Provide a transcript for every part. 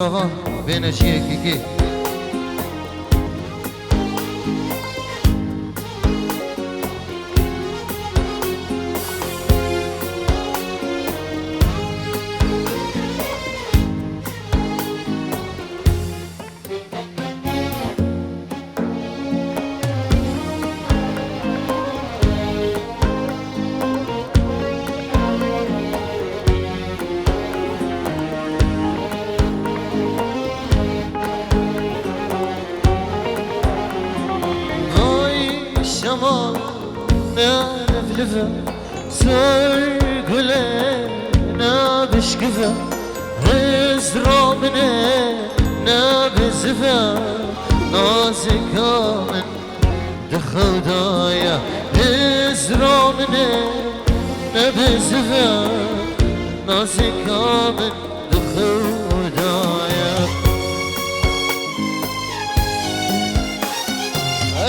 آقا بین چیه کی شما نفلفه سر گله نبشکفه ازرامنه نبزفه نازکا من دخودایا ازرامنه نبزفه نازکا من دخودایا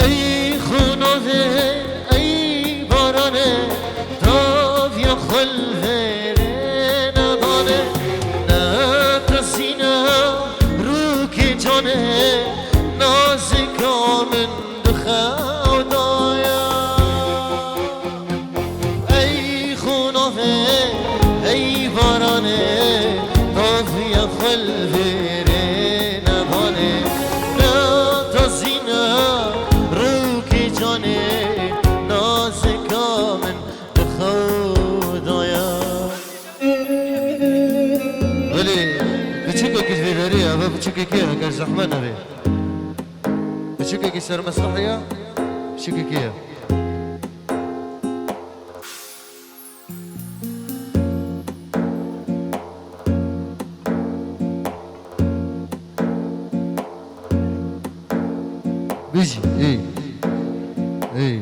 ای خونوه ای بارانه تاف یا خلوه نبانه نترسینه رو که جانه نازکا من دخودایا ای خونوه ای بارانه تاف یا خلوه نبانه نترسینه نازکا من بخودایا ولی بچکه که فیداری اما بچکه که اگر زحمه نبی بچکه که سر مسرحیه بچکه که بیجی ای ای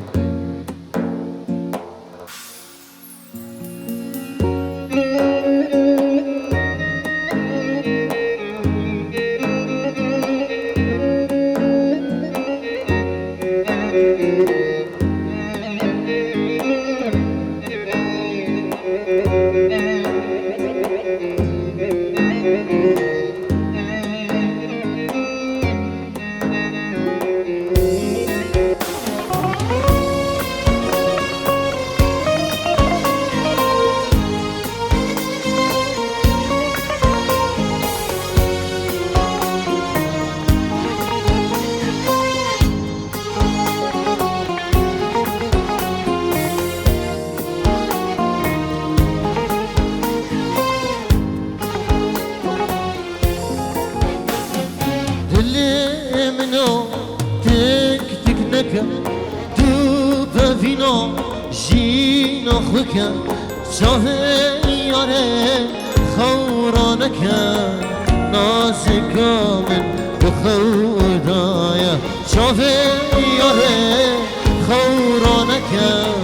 تو ببینم جینا خوکم شاه یاره خورانکم نازکا من بخودایا شاه یاره خورانکم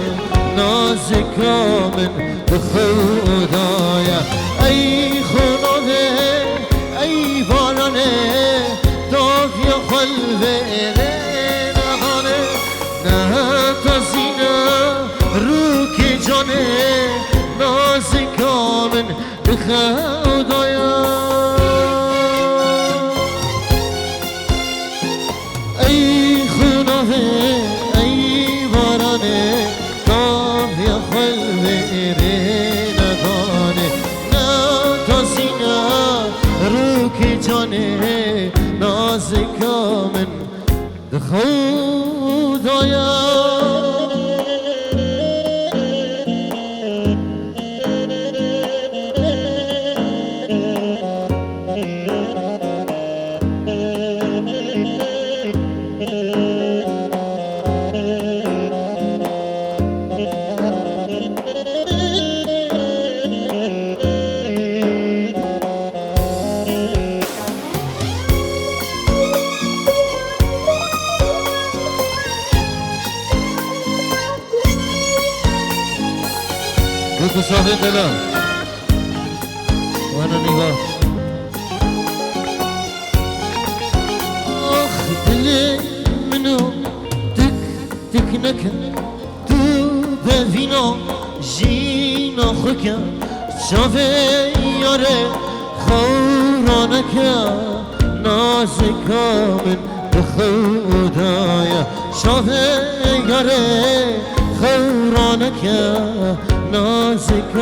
نازکا من بخودایا ای خونوه ای بارانه داغ یا خلوه رو که جانه نازکا من بخودایا ای خونوه ای بارانه تاف یا خلوه نگانه نتازینه رو که جانه نازکا من بخودایا بكو صافي دلا وانا نگاه اخ دلی منو تک نکن تو ببینم جینا خوکم شافه یاره خورانك نازك من بخدايا شاهياري خورانك نازك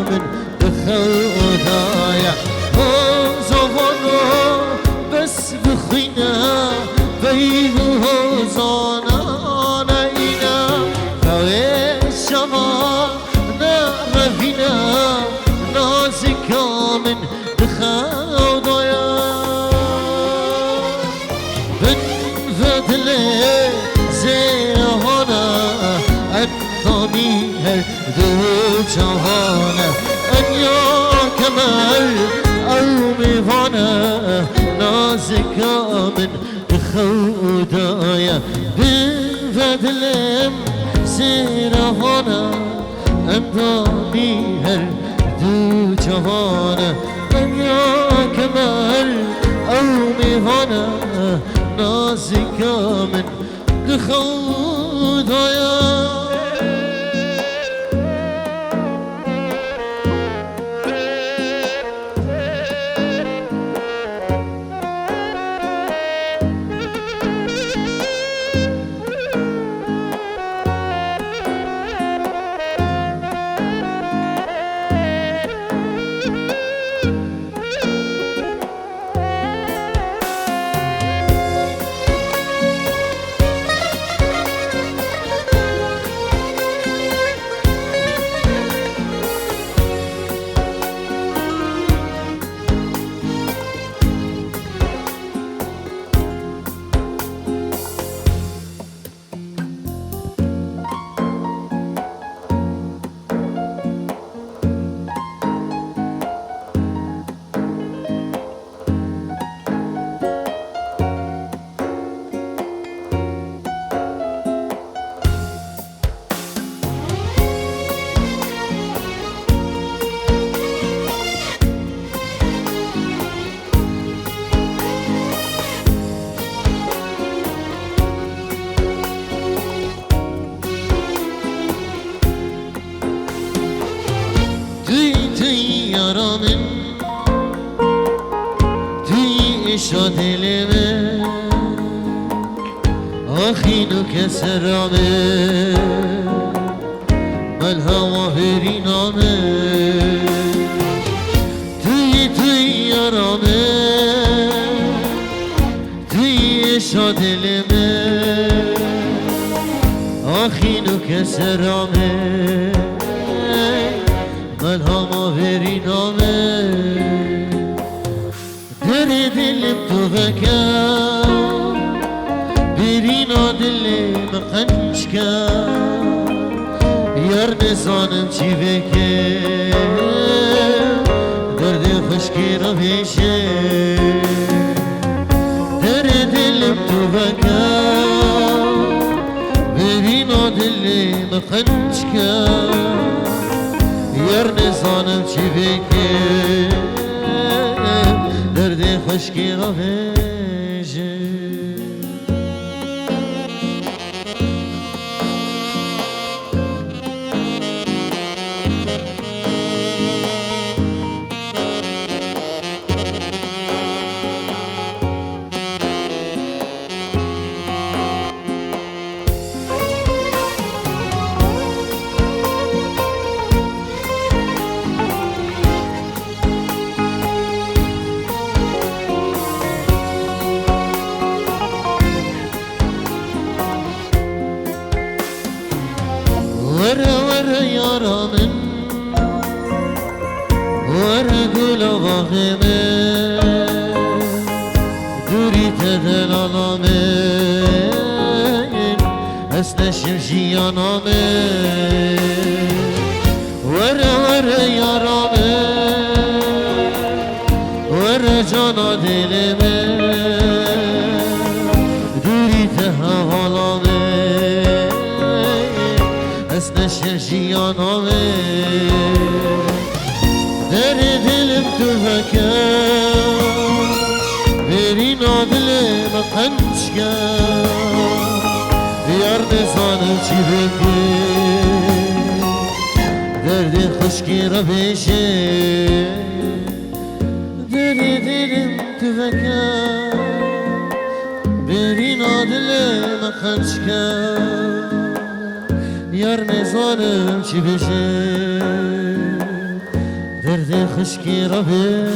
من بخدايا زوانا بس بخينا بيغ هزانا ناينا خوي الشما نرفينا نازك من بخدايا بن فضل زيهانا أنطاني هردو جهانا أن يا كمال أو ميفانا نازك من خدايا بفضل زيهانا أنطاني هردو جهانا أن يا كمال أو ميفانا نازك من خدايا yaramın تيشا دلمه آخینو کسرامه الهوا هرینامه توی یارامه توی شادلمه آخینو کسرامه الهوا هرینامه در دلم تو بکن برینا دلم قنچ کن یار نزانم چی بکن درد خشکی را بیشه در دلم تو بکن برینا دلم قنچ کن یار نزانم چی بکن درد خشکی را بیشه ور یارانم ور گل باغمه دوری تدلالامه اصل شمشیانامه ور یارانه ور جانا دلمه دوری تهوالامه اصل شمشیانامه در دلم تو بکن برینا دلم قنچ کن یار نزانم چی بکن درد خشکی را بیشه تفكر برينا دل ما خنشكر يار نزانم چی بشه درد خشکی را به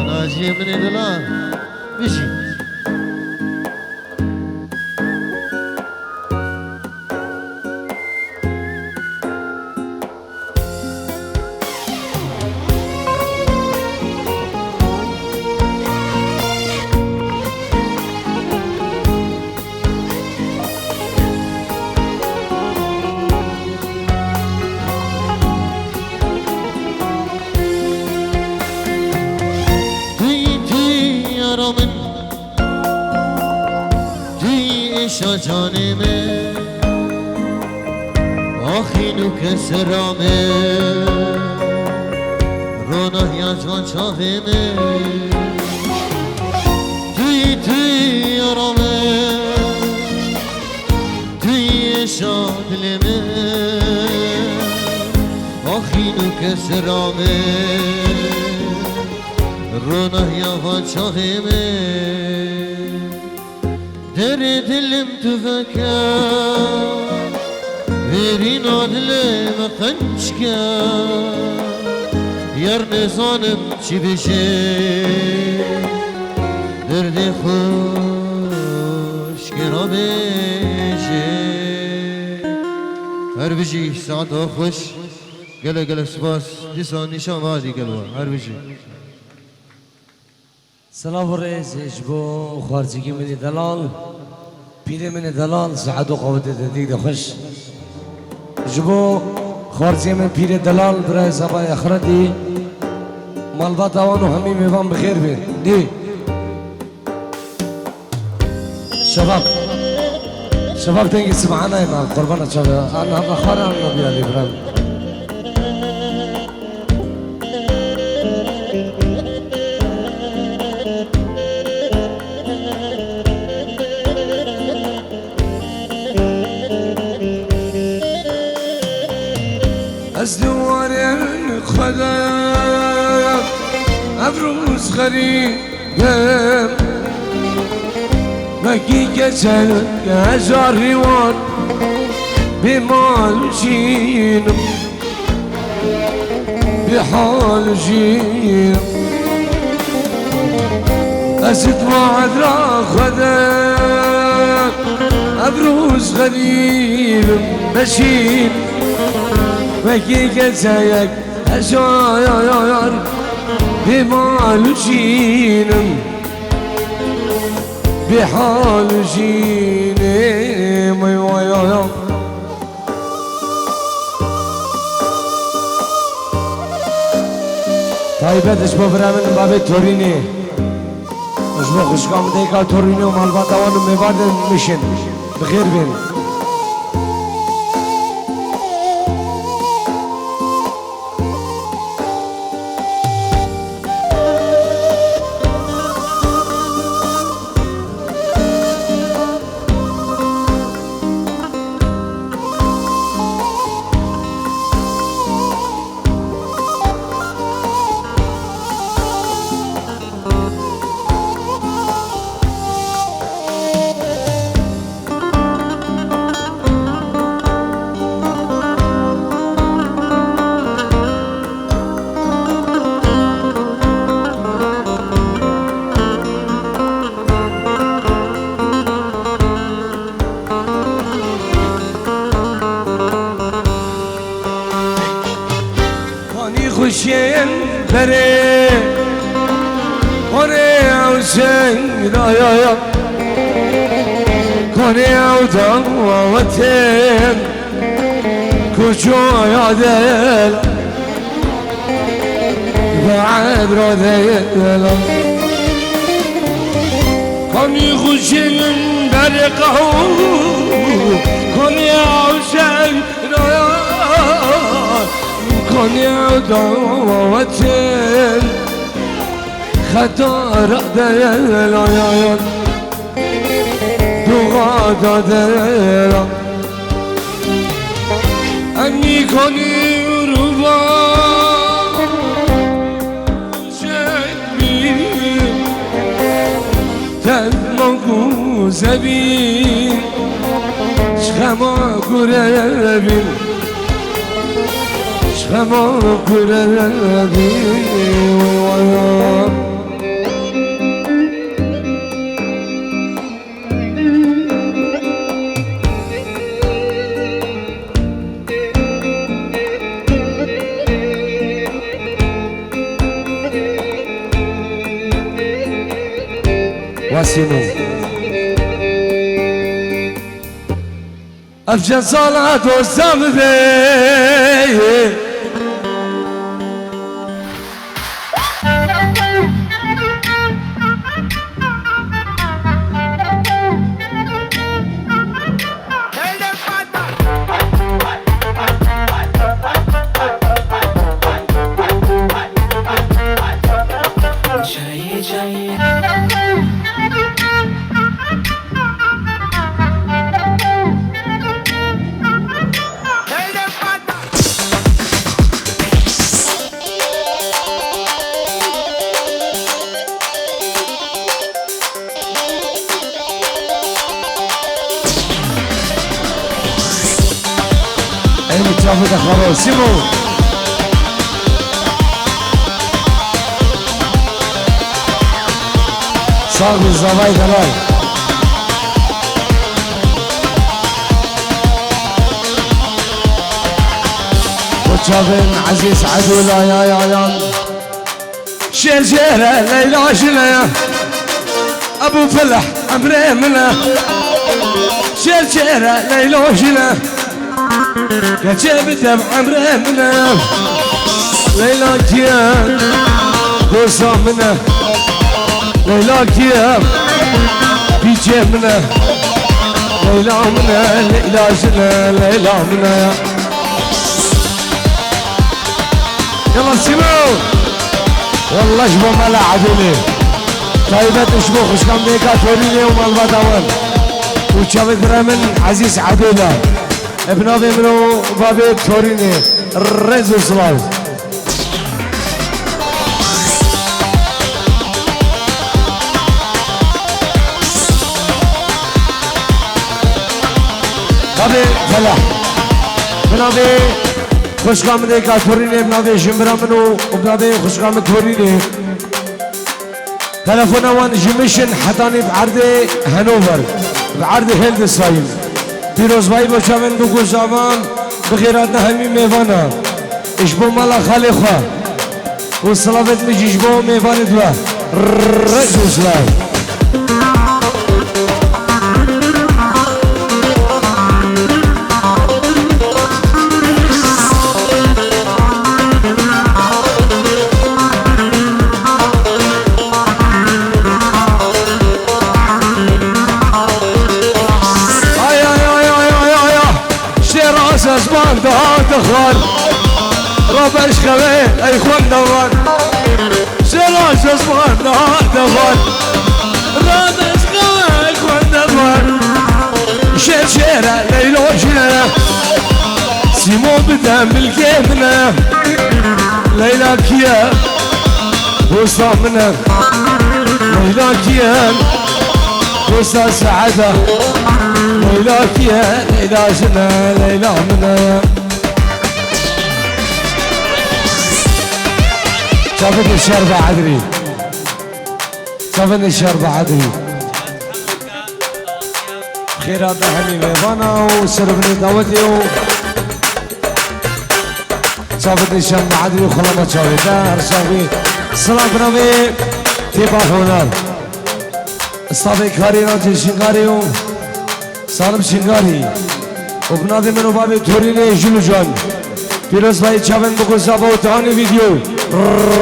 ناجیه من دلان بشی جانمه آخینو که سرامه رونه یا جان چاومه توی آرامه توی شادلمه آخینو که سرامه رونه یا جان چاومه در دلم تفكر برين عدلم قنشكر يار نزانم چی بشه درد خوش کرا بشه هر بجي ساعتها خوش قلق سباس دیسان نشان وادي قلوه هر بجي سلام رئیس اجبو خارجگی من دلال پیر من دلال سعد و قوت دید خوش اجبو خارجی من پیر دلال برای سبای اخردی مالبات آوانو همی میوان بخیر بیر دی شباب تنگی سمعنا ایمان قربانا شباب انا خارا النبی علی برام از دوار خدا ابروز غریبم مکی گزل هزار ریوان بمال جینم بحال جینم از دوار خدا ابروز غریبم بشین مکی گزل هزار بمال جینم بحال جینم ويايا طيبتش بفرمن باب توريني مش بخش كام ديكا توريني ومالبات اوانو ميبادن مشن بخير بين خوشیم بره کنه او سنگرایا کنه او دعوتن کجا دل بعد را دل کنی خوشیم بره کنه او سنگرایا کنی دعوتن خطار دل آیان دعا دل انی کنی رو كرابين شخمو كرابين واسمو أفجن صلاة والزمذي مترافق خلاص سيمو صاغ الزواي دلال وتشافن عزيز عدولا يا شجرة ليلى شنا ابو فلح امري منا شجرة ليلى شنا كتبت بعمره منا ليلى كيام قصة منا ليلى كيام بيجي منا ليلى منا ليلى جنا ليلى منا يلا سيمو والله شبو ملا عدولي طيبة شبو خشكم ديكا توريني ومال بدوان وشافت رمن عزيز عدولا ابن ابي منو بابي توريني رزو سلاو بابي فلاح ابن ابي خوشقام ديكا توريني ابن ابي جمبرا منو ابن ابي خوشقام توريني تلفون وان جمشن حتاني بعرض هانوفر بعرض هيلد سايم پیروز بای باشون دو گوشوان بخیرات نهمی میوانا اشبو مالا خالی خواه و صلابت میجی اشبو میوان دوا رجو سلام زمان دهات اخوان ربش خوين اي خوان دوان سلاش زمان دهات اخوان ربش خوين اي خوان دوان شير شيرة ليلو شيرة سيمو بدم بالكيمنا ليلى كيا وصامنا ليلى كيا وصا سعادة ليلى كيا ليلى جنا ليلى منا شافت الشربة عدري شافت الشربة عدري خيرات هني ميفانا وسربني دعوتي شافت الشربة عدري وخلما شافتها هرشافي السلام بنامي تيبا هونال استاذي كاري راجل شنغاري سالم شنغاري وبنادي منو بابي توريني جلو جان پیروز بھائی چاون بکو زبا و تانی ویدیو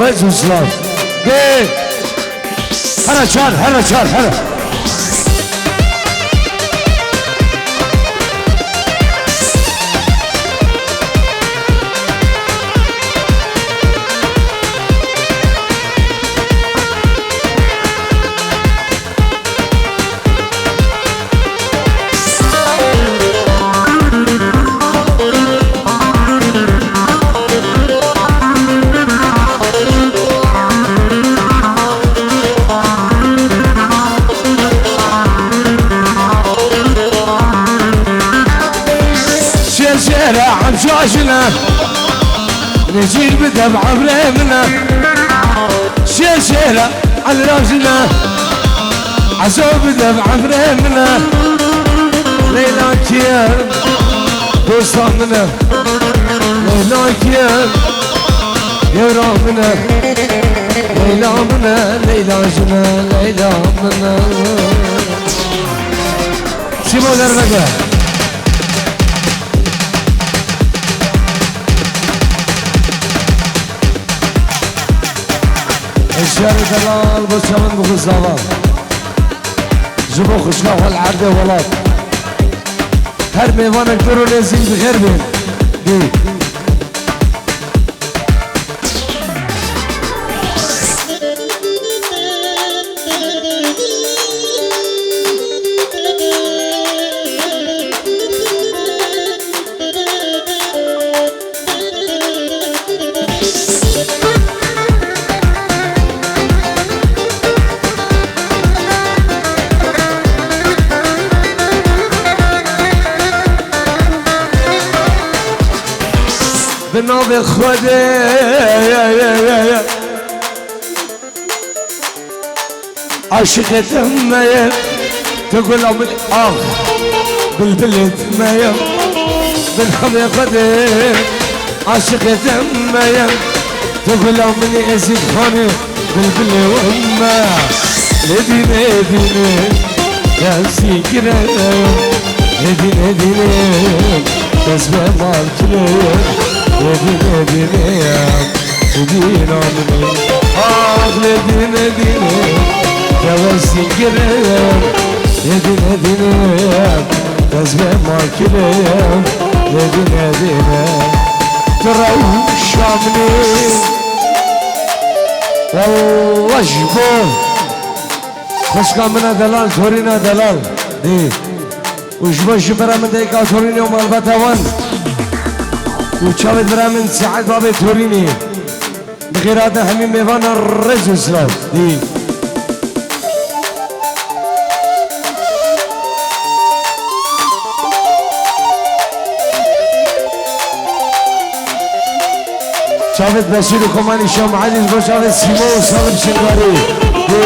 رئیس اسلام گه هر چار نجيل بدمع بريمنا شيشيرة على راسنا عزوب بدمع بريمنا ليلى كيان دوستاننا ليلى كيان يرامنا ليلى منا ليلى جنا ليلى منا سيبو دربكه الشهر دلال بسمن بخزاوان جبو خشلاح والعرده ولاد هر ميوانك درو لازم بخير بين دي بناظر خودي عاشقة أمي تقول أم الآخ بالبلد مايا بناظر خودي عاشقة أمي تقول أمني أزيد خاني بالبلد وأمي لديني ديني يا سيكرة لديني ديني تسبح مالكلي ودينا دينا ودينا مني لدينا دينا توسي كريم لدينا دينا تسبح مالكلي لدينا دينا تروش عمني والله جبوه خشكا منا دلال تورينا دلال دي وجبوه شبرا من ديكا توريني ومالبتاوان وشافت برا من سعد بابي توريني بغير هذا همين ميفانا الرجل سلاف دي شافت بشير وكمان شام علي وشافت سيمو وسالم شنغاري دي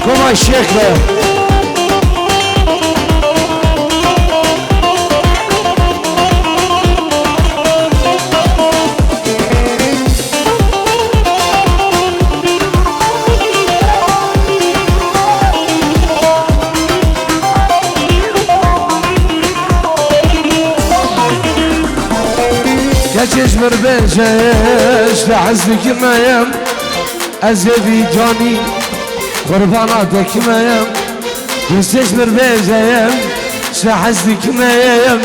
كما الشيخ ده يجمر بنجش لحزنك ما يم أزيدي جاني قرباناتك ما يم يستجمر بنجش لحزنك ما يم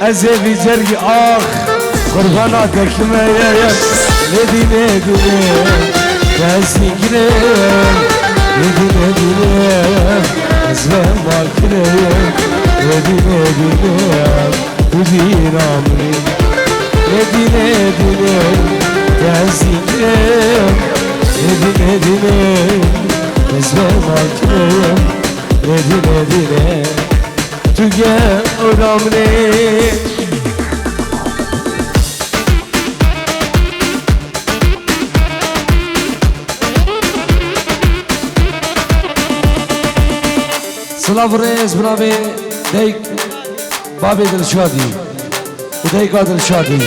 أزيدي جرقي آخ قرباناتك ما يم ندي ندي تهزني كريم ندي ندي أزبان مالكريم ندي ندي ودينا مني نديني نديني تهزيني نديني نديني نسمع مالكريم نديني نديني تجاه أرامني سلاف رئيس برابي ديك بابي دلشادي وديك دلشادي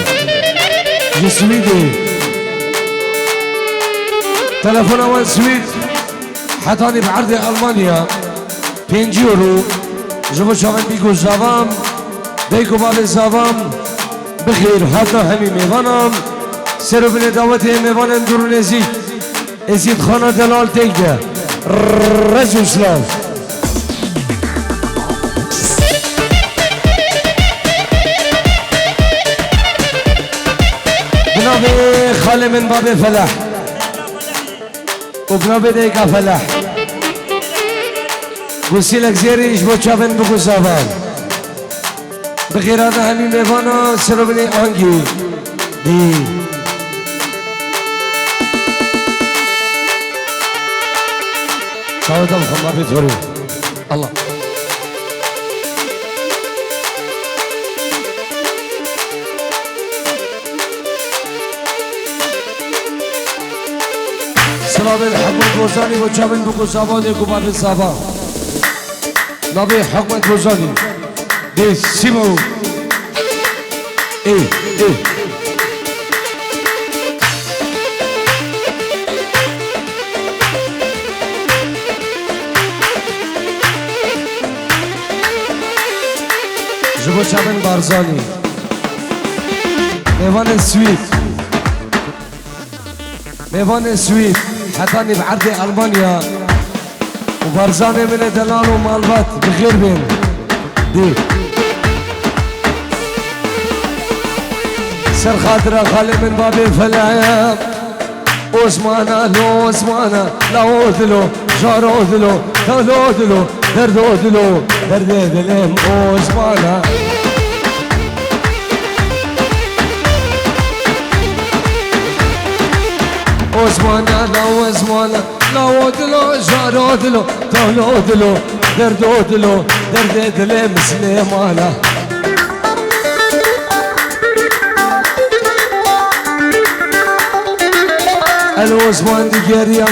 سويدي تلفون اول سويد حطاني بعرض المانيا 5 يورو جبو شافن بيكو زافام ديكو بابي زافام بخير حتى همي ميوانم سرو بني دعوتي ميوانم درونيزي ازيد خانه دلال تيجده رجل سلاف بنابي خالي من بابي فلاح وبنابي ديكا فلاح قوسي لك زيري اجبو شافن بكو سافان بخير هذا همي ميفانا سربني آنجي دي شاهد الخمابي ثوري الله سلام الحكمة وزاني وجابن بكو زابان يكو بعد الزابان نبي حكمة وزاني دي سيمو ايه جبو شابن بارزاني ميوان السويد ميوان السويد حتاني بعرض ألمانيا وبارزاني من دلال ومالبات بخير بين دي سر خاطرة خالي من باب الفلاح اوسمانا لو اوسمانا لا اوذلو جار اوذلو دول اوذلو درد اوذلو درد دلم اوسمانا اوسمانا لا اوسمانا لا اوذلو جار اوذلو دول اوذلو درد اوذلو درد دلم سليمانا الوزمان دیگریم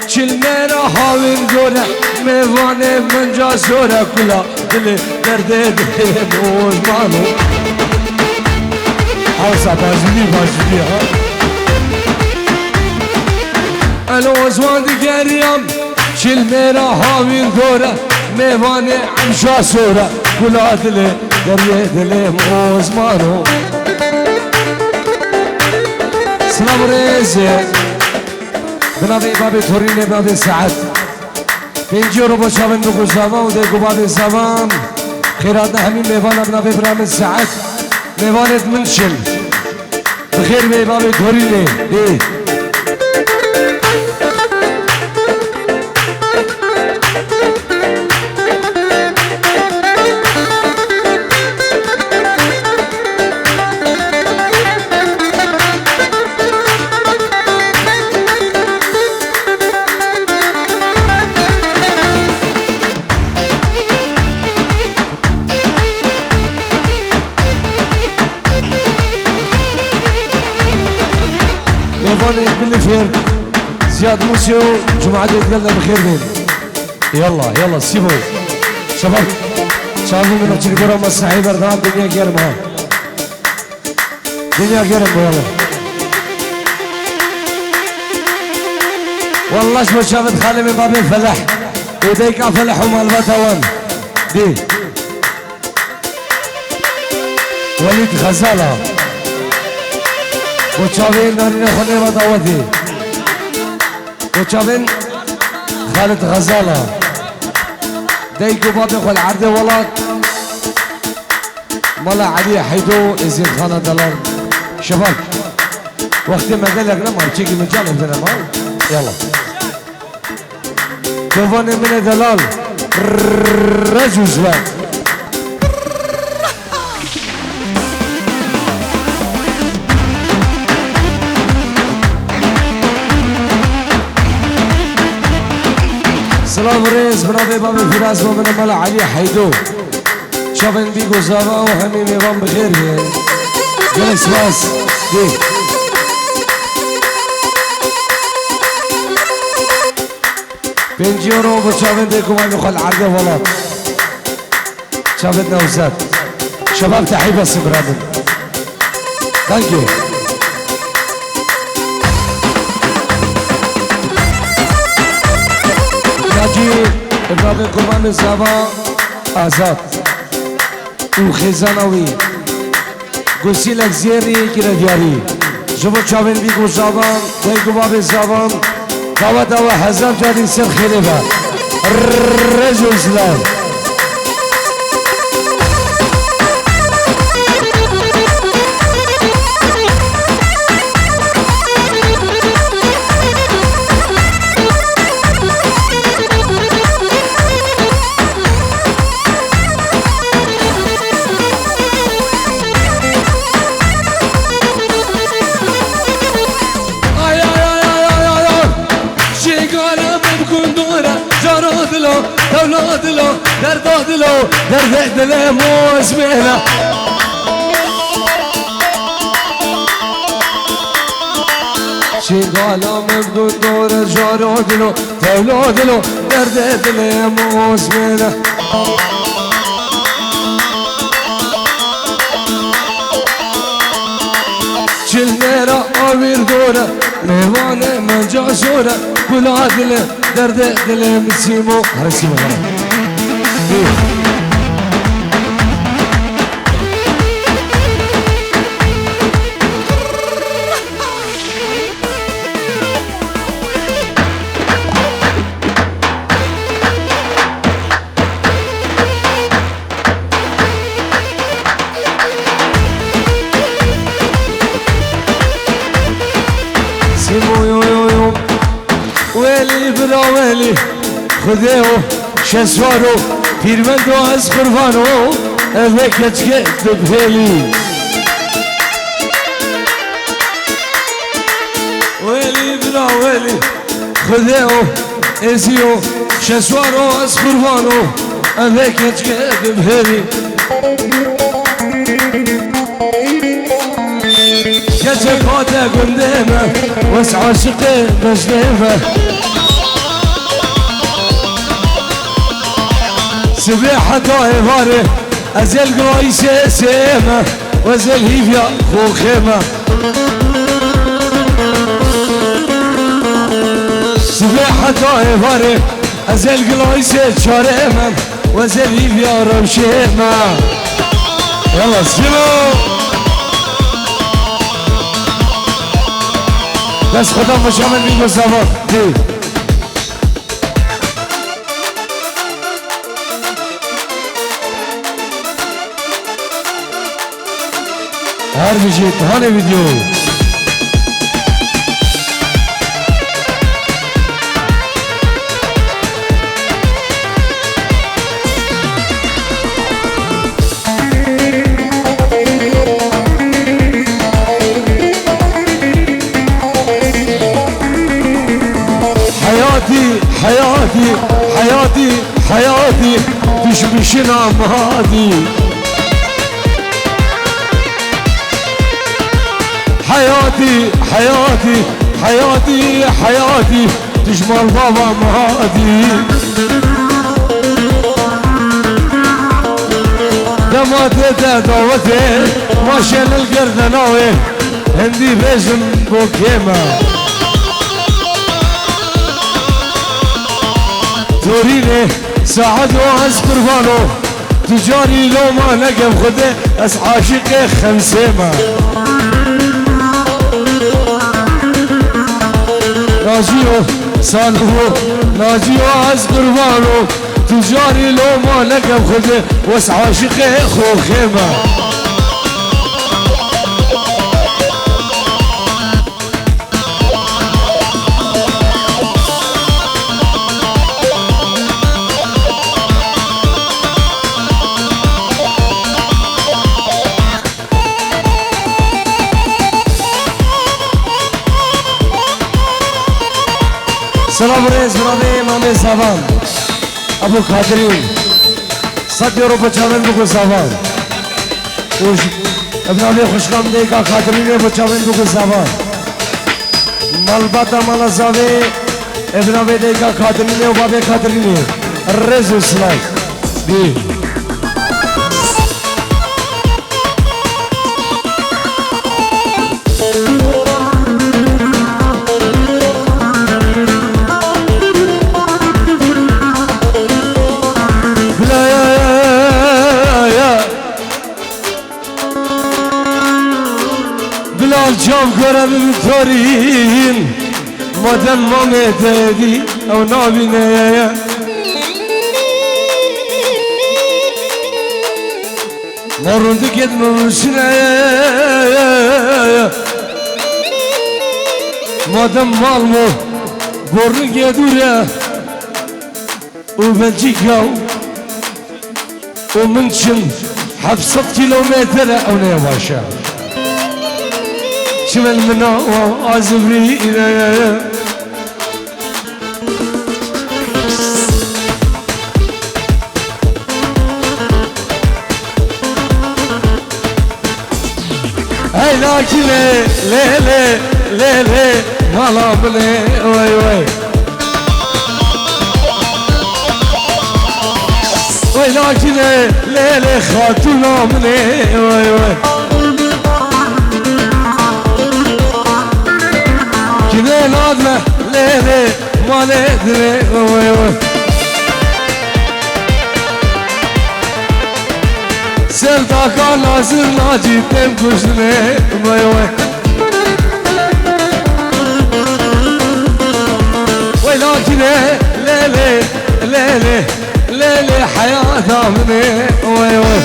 چل میرا هاوین جوره میوانه من جا سوره کلا دل درده دل وزمانو حوصا باجلی ها الوزمان دیگریم چل میرا هاوین جوره میوانه عمشا سوره کلا دل درده دل وزمانو سلام ريزي بنابي بابي توريني بابي سعد بنجيرو بشابن بكو زمان وديكو بابي زمان خيراتنا همين ميوانا بنابي برامج سعد ميوانت منشل بخير مي بابي توريني ايه بالفير زياد موسيو جمعة يتقلنا بخير بين يلا سيبو شباب شباب من اجل قرام السعيد اردام دنيا قرمها دنيا قرم يلا والله شو شافت خالي من باب الفلح وديك فلح ومالبات هوان دي وليد غزالة وشافين دارين خلي ما دعوتي وشافين خالد غزالة دايكو بابي خل عرضي ولاد ملا علي حيدو ازين خانة دلال شباب وقت ما قال لك لما تيجي من جانب هنا ما يلا كوفاني من دلال رجل زوان سلام رئيس برافي بابي فراس ومن ملا علي حيدو شافن بيكو زابا وهمي ميوان بخير جلس باس دي بنجيورو بشافن ديكو ما يخل عرضه ولاد شافن نوزات شباب تحية بس برادر ثانك يو ناجي برافي قربان الزابا آزاد وخزانوي قوسي لك زيري كده دياري جبو شافن بيكو زابان ديكو بابي زابان دوا حزام جاري سر خليفة رجل سلام دردادلو درد دل موزمنا شغالا مبدون دور جارو دلو تولو دلو درد دل موزمنه چلنرا آویر دوره میوانه من جاسوره بلا دل درد دل مسیمو هرسیمو ويلي بلا ويلي خذيو شسوارو بيرمندو از قربانو اوك اتشكي تبهيلي ويلي بلا ويلي خذيو ازيو شسوارو از قربانو اوك اتشكي تبهيلي كتب هذا قدامه وس عاشقي مجنبه سبيحة طايفاري ازل قرايسة سيمة وازل هيفيا خو خيمة سبيحة طايفاري ازل قرايسة شارمة وازل هيفيا روشيمة يلا سلو بس خدا مشامل بيجو زمان دي هر بيجي تهاني فيديو حياتي حياتي حياتي تشبشنا مهادي حياتي حياتي حياتي حياتي تجمل بابا مهادي دماتي دعوتي ماشي للقرد ناوي عندي بيزم بوكيمة توريني ساعد وعز قربانو تجاري لو ما لقى بخده اس عاشقي خمسيمة ناجيو صالحو ناجيو عز قربانو تجاري لو ما لقى بخده واس عاشقي خوخيمة سلام رئیس برادر امام زبان ابو قادری 100 یورو بچاون بگو زبان خوش ابراهیم خوشخامده کا قادری نے بچاون بگو زبان مالباتا مالازاوی ابراهیم دے کا قادری نے بابے قادری نے رزو سلای دی جام کرم تارین مادم ما مهدی او نابینه مارونده کد ممشنه مادم مالمو برن گدوره و بلجیکا و منشن 700 کیلومتر او نباشه شمال منا وعزبري إلى هاي لكن ليه ليه ليه ليه ما ليلي خاتونا مني وي وي كذا نادمة ليلي ما ندري وي وي سلطة كان ناصر ناجي تم كشني وي وي ولكن ليلي ليلي ليلي حياة مني وي وي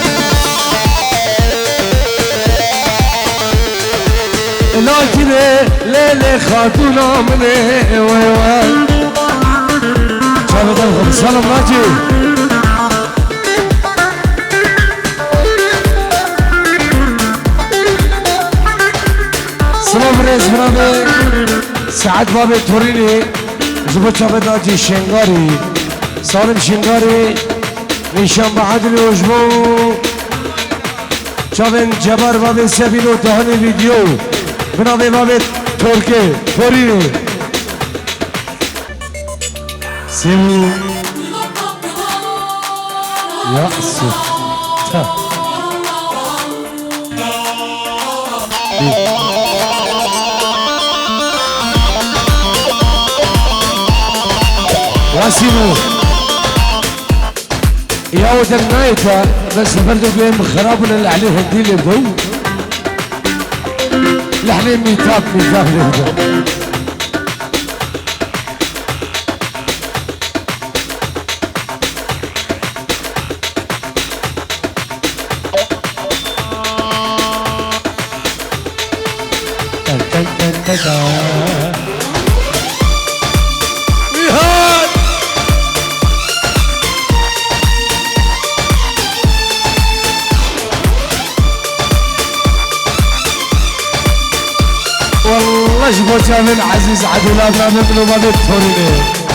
لكن ليلي خاتونا مني وي وي شابت الخم سلام ناجي سلام ريس برامي سعد بابي توريني زبط شابت ناجي شنغاري سالم شنغاري نشان بعدل وجبو شابن جبر بابي سبيلو دهني فيديو بنابي بابي تركي توريني سيمو يأسف واسيمو يا ود النايتة بس بردو بين خرابنا اللي عليه الدين اللي لحلين ميتاب لهذا والله جبوتها من عزيز عدولا ما منه ما بيتفرني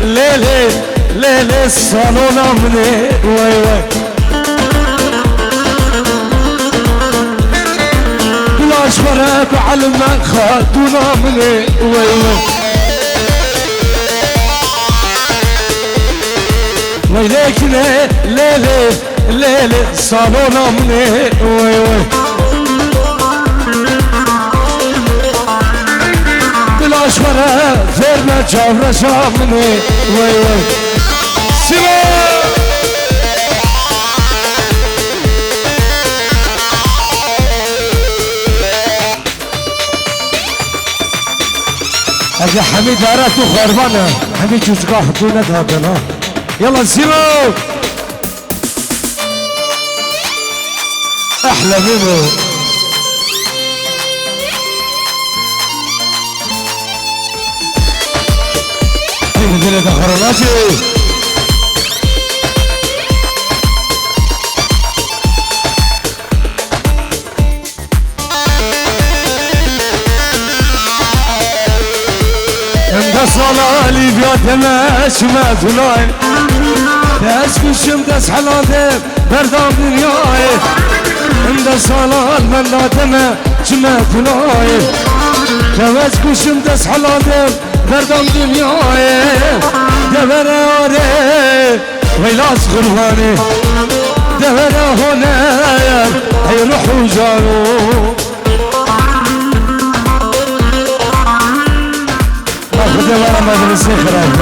ليلي ليلي الصالون مني وي وي بلاش فرق على المن خاتونا مني وي وي ويليك ليلي ليلي الصالون مني وي وي الأشهر فيرنا جابر شامني وي وي سيما هذا حميد هاراتو خربانة حميد جوزقا حطونا هذا يلا سيما أحلى منه بدنا تخرجاتي انت صلالي بياتنا شمات ولاي تسكش مدس حلاتي بردام دنياي انت صلال ملاتنا شمات ولاي تسكش مدس حلاتي بردم دنیای دبراره ویلاس غربانی دبره هنر ای روح و جانو ما خده برم مدرسه خراب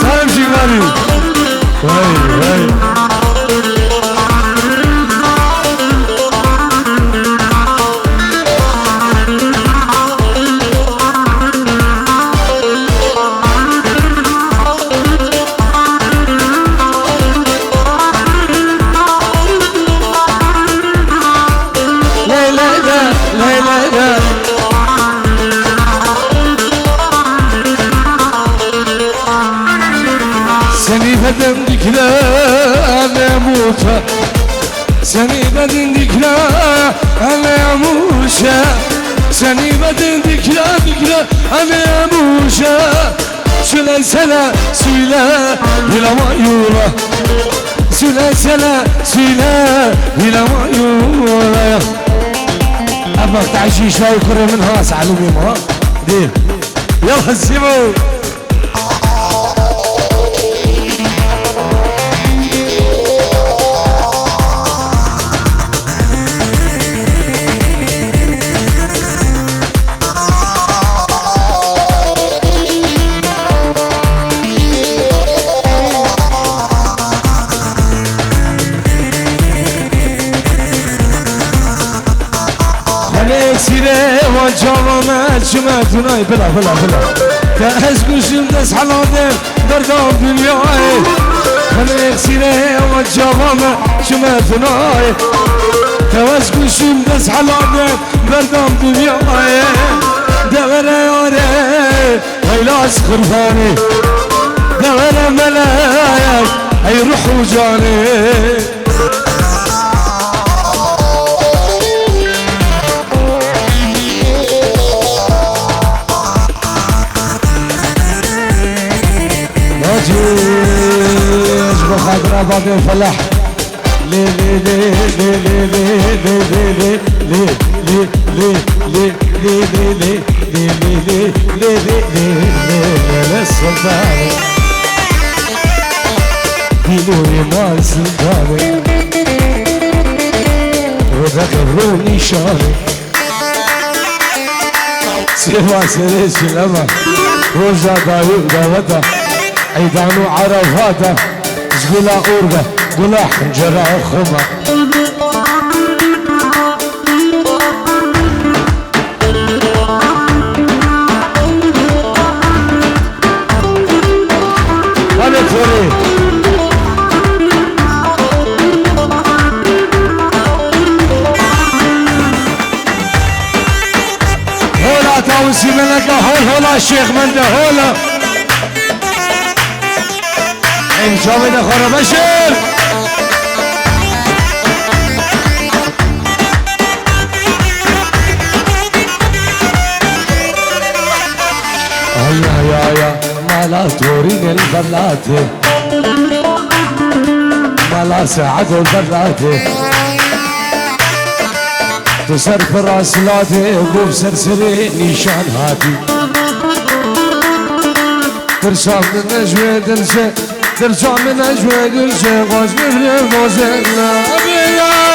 سلام شیگاری وی وی لا لا لا dikle Memuta Seni bedin dikle Memuşa Seni bedin dikle Memuşa Söylesene söyle bilamayula Söylesene söyle bilamayula أبغى تعيشي شوي كره منها سعلومي ما دير يلا سيبو سيري وجامة شماتناي بلا تهز قشم دس حلادم دردام دنياي خليك سيري وجامة شماتناي تهز قشم دس حلادم دردام دنياي دورة ياري هيلاس خرفاني دورة ملايك هيروحوا جاني بخاطر باب الفلاح لي لي لي لي لي لي لي لي لي لي لي لي لي لي لي لي السلطان قولوا ما السلطان وذكروني شاري سيما سريش لما وزا دايو داوتا عيدانو عرفاتا قولا أورغا قولا حنجرة خما وانا توري هولا تاوسي منك هولا الشيخ منده هولا إن شاء الله خرب بشر يا مالا تورين البلات مالا سعد البلات تسر في راس لاتي قوم سرسري نيشان هاتي ترسام من نجوى دلسة ترجع من أجواد الشيء غاز مفرق غازنا أبيا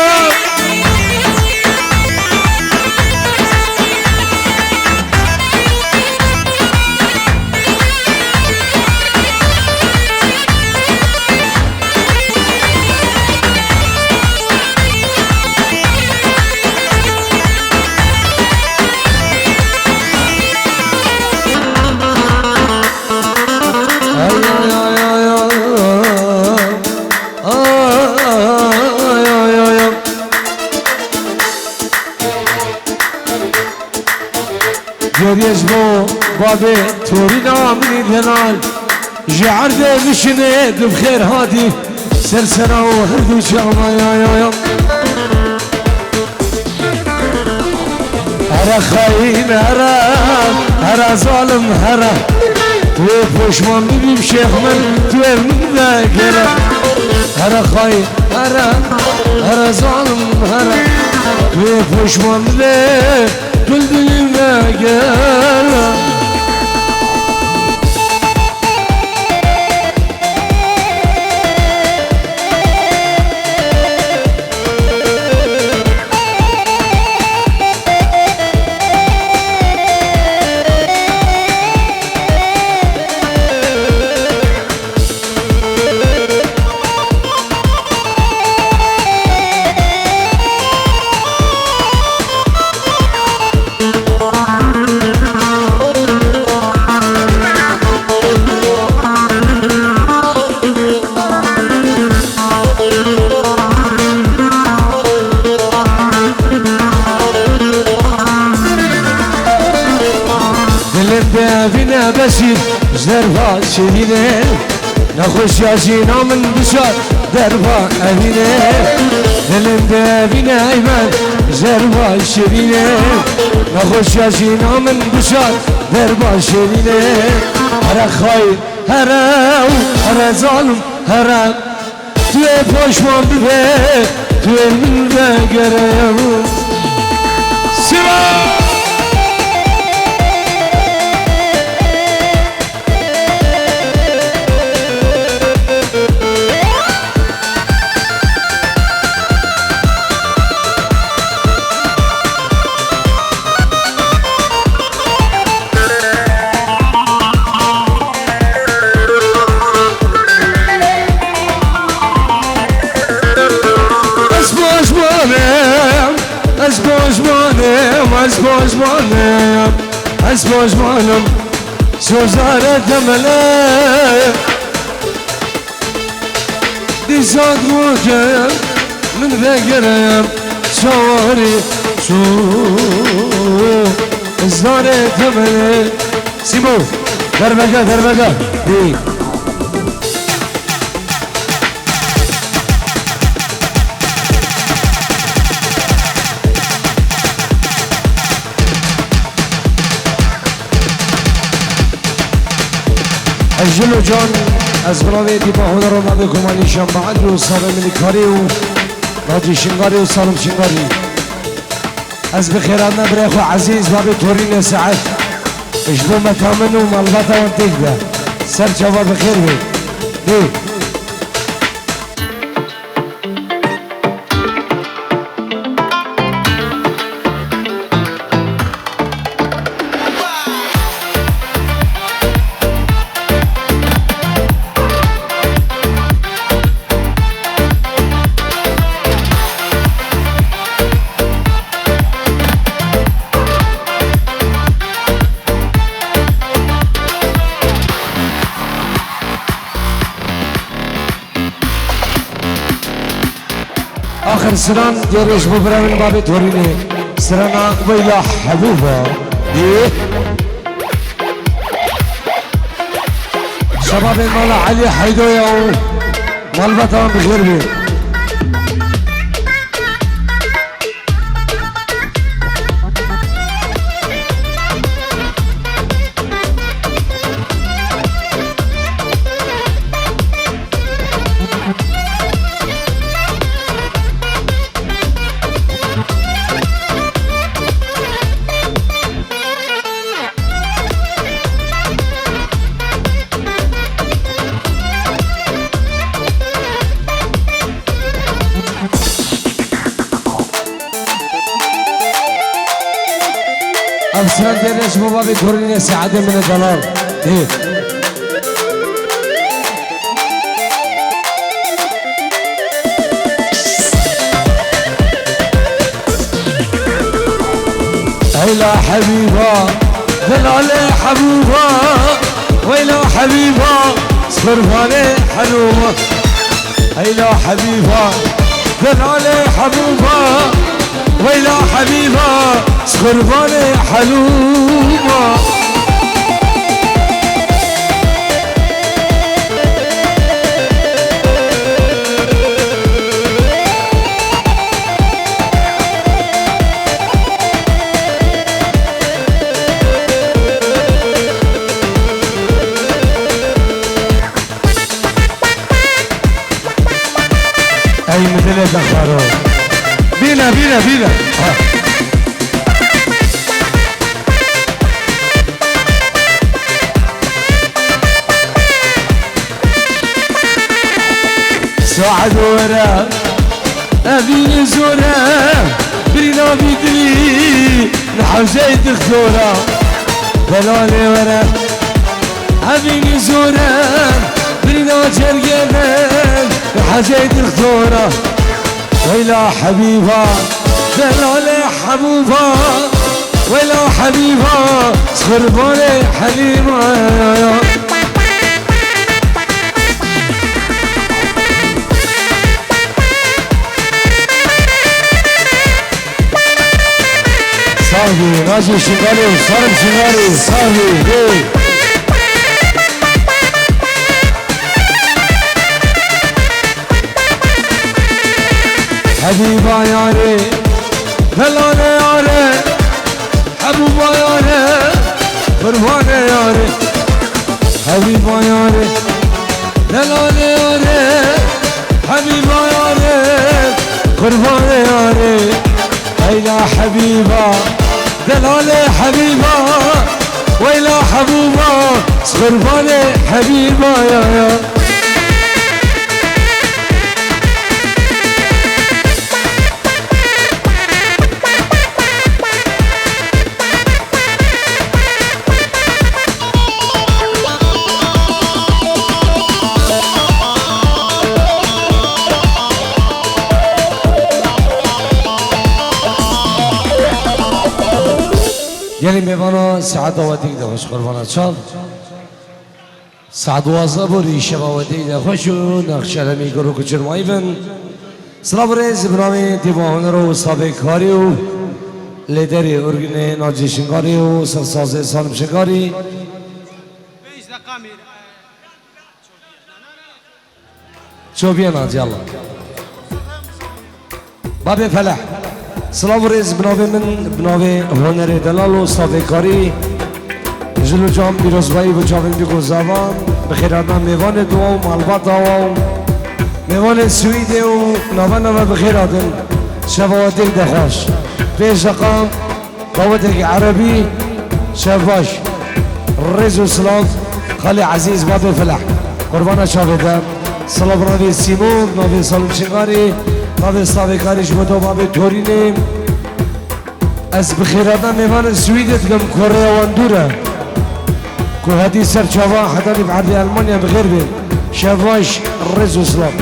يجبو بابي تورينا من الهلال جعرده بشنيد بخير هادي سلسلة وهردو شاما يا هرا خاين هرا ظالم هرا توفوش ما بيبي شيخ من توير من ذاكرة هرا خاين هرا ظالم هرا توفوش ما بيبي كل دنيا قال بسير زرفا شديدة نخش يا جينا من بشر دربا أبينا دلم دابينا أيمن جربا شرينا نخش يا جينا من بشر دربا شرينا هر خاير هر ظالم هر توی پشمان ببه توی من بگرم سیما اسبوجمانم سوزارة دملة دي صاد وجايم من ذكريم شواري شو زارة دملة سيبو دربكة دي جلو جان از براوی دیبا هنر رو بکم علیشان بعد رو صابه ملیکاری و راجی شنگاری و سالم شنگاری از بخیرات نبره خو عزیز بابی تورین ساعت اجبو مکامن و مالباتا و تکده سر جواب بخیر بید دی آخر سران دیرش ببرم بابی تورینه سران ویلا حبوبا دیه شباب مالا علی حیدویا و مالباتان بخیر بید افسران دیرش بابی تورینه سعاده من دلال دیه هلا حبيبا دلالي حبوبا ويلا حبيبا صرفاني حلوبا هلا حبيبا دلالي حبوبا ويلا حبيبا صرفاني حلوبا اي مثلك اخباره بينا ساعد ورا ابي زورا برينا بيدري لحوزيت الخضورة بلالي ورا ابي زورا برينا جرقبان لحوزيت الخضورة ويلا حبيبا دلالي حبوبا ويلا حبيبا صرباني حليبا صاحبي ناجي شنغالي وصارم شنغالي صاحبي حبيبا ياري دلال ياري حبوبا ياري قربان ياري حبيبا ياري دلال ياري حبيبا ياري قربان ياري ويلا حبيبا دلال حبيبا ويلا حبوبا قربان حبيبا يا یعنی میوانا ساعت آوادی ده خوش قربانه چال ساعت 12 بوری شب آوادی ده خوش و نقشه می گرو کچر مایفن سلام ریز برنامه دیوان رو سابق کاری و لیدری ارگن ناجشنگاری و سرساز سالمشنگاری چوبیه ناجی الله باب فلاح سلام ریز بناوی هنر دلال و صافکاری جلو جام بیروزبایی و جاوین بیگو زبان بخیرادنا میوان دعا و مالبات دعا و میوان سویده و نوان بخیرادن شبواتک دخواش پیش اقام قوتک عربی شباش ریز و سلام خالی عزیز باب فلاح قربان شاوده سلام بناوی سیمون بناوی سالم شنگاری باب صافکاریش بودو باب تورینه از بخیرادنا میوان سویدت گم کره واندوره که هدی سر چوا حتی بعد المانیا بغیر بین شواش رز و سلام